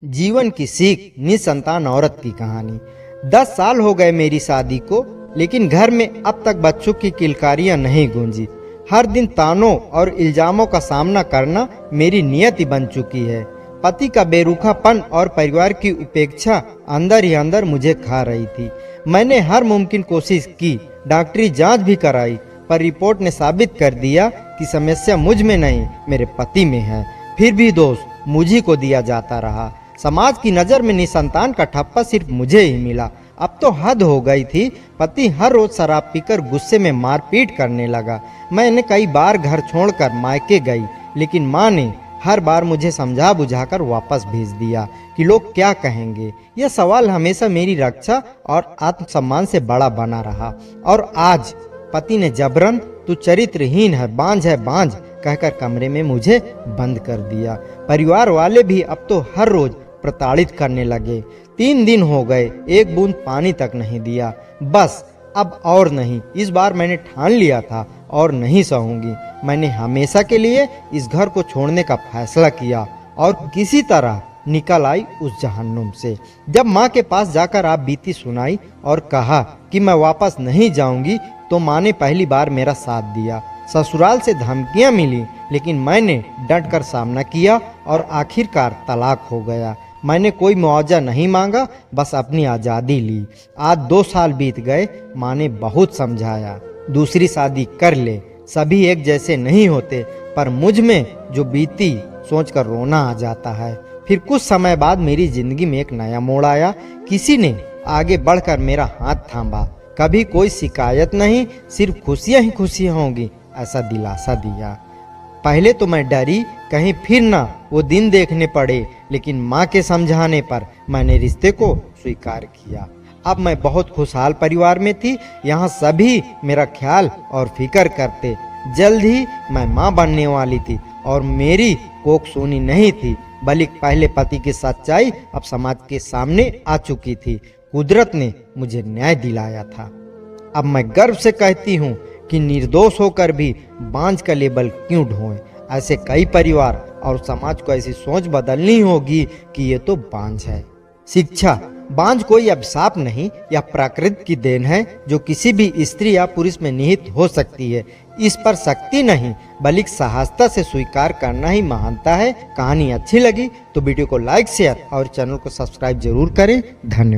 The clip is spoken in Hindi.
जीवन की सीख निसंतान औरत की कहानी। 10 साल हो गए मेरी शादी को, लेकिन घर में अब तक बच्चों की किलकारियां नहीं गूंजी। हर दिन तानों और इल्जामों का सामना करना मेरी नियति बन चुकी है। पति का बेरुखापन और परिवार की उपेक्षा अंदर ही अंदर मुझे खा रही थी। मैंने हर मुमकिन कोशिश की, डॉक्टरी जांच भी कराई, पर रिपोर्ट ने साबित कर दिया कि समस्या मुझ में नहीं, मेरे पति में है। फिर भी दोष मुझी को दिया जाता रहा। समाज की नज़र में निसंतान का ठप्पा सिर्फ मुझे ही मिला। अब तो हद हो गई थी। पति हर रोज शराब पीकर गुस्से में मारपीट करने लगा। मैंने कई बार घर छोड़कर मायके गई, लेकिन माँ ने हर बार मुझे समझा बुझाकर वापस भेज दिया कि लोग क्या कहेंगे। यह सवाल हमेशा मेरी रक्षा और आत्मसम्मान से बड़ा बना रहा। और आज पति ने जबरन तू चरित्रहीन है, बांझ कहकर कमरे में मुझे बंद कर दिया। परिवार वाले भी अब तो हर रोज प्रताड़ित करने लगे। 3 दिन हो गए, एक बूंद पानी तक नहीं दिया। बस अब और नहीं। इस बार मैंने ठान लिया था और नहीं सहूंगी। मैंने हमेशा के लिए इस घर को छोड़ने का फैसला किया और किसी तरह निकल आई उस जहन्नुम से। जब माँ के पास जाकर आप बीती सुनाई और कहा कि मैं वापस नहीं जाऊंगी, तो माँ ने पहली बार मेरा साथ दिया। ससुराल से धमकियां मिली, लेकिन मैंने डट कर सामना किया और आखिरकार तलाक हो गया। मैंने कोई मुआवजा नहीं मांगा, बस अपनी आज़ादी ली। आज 2 साल बीत गए। माँ ने बहुत समझाया, दूसरी शादी कर ले, सभी एक जैसे नहीं होते, पर मुझ में जो बीती सोचकर रोना आ जाता है। फिर कुछ समय बाद मेरी जिंदगी में एक नया मोड़ आया। किसी ने आगे बढ़कर मेरा हाथ थामा। कभी कोई शिकायत नहीं, सिर्फ खुशियां ही खुशियां होंगी, ऐसा दिलासा दिया। पहले तो मैं डरी कहीं फिर ना वो दिन देखने पड़े, लेकिन माँ के समझाने पर मैंने रिश्ते को स्वीकार किया। अब मैं बहुत खुशहाल परिवार में थी। यहाँ सभी मेरा ख्याल और फिक्र करते। जल्द ही मैं माँ बनने वाली थी और मेरी कोख सूनी नहीं थी, बल्कि पहले पति की सच्चाई अब समाज के सामने आ चुकी थी। कुदरत ने मुझे न्याय दिलाया था। अब मैं गर्व से कहती हूँ कि निर्दोष होकर भी बांझ का लेबल क्यों ढोएं। ऐसे कई परिवार और समाज को ऐसी सोच बदलनी होगी कि ये तो बांझ है। शिक्षा, बांझ कोई अभिशाप नहीं या प्रकृति की देन है जो किसी भी स्त्री या पुरुष में निहित हो सकती है। इस पर शक्ति नहीं, बल्कि सहजता से स्वीकार करना ही महानता है। कहानी अच्छी लगी तो वीडियो को लाइक, शेयर और चैनल को सब्सक्राइब जरूर करें। धन्यवाद।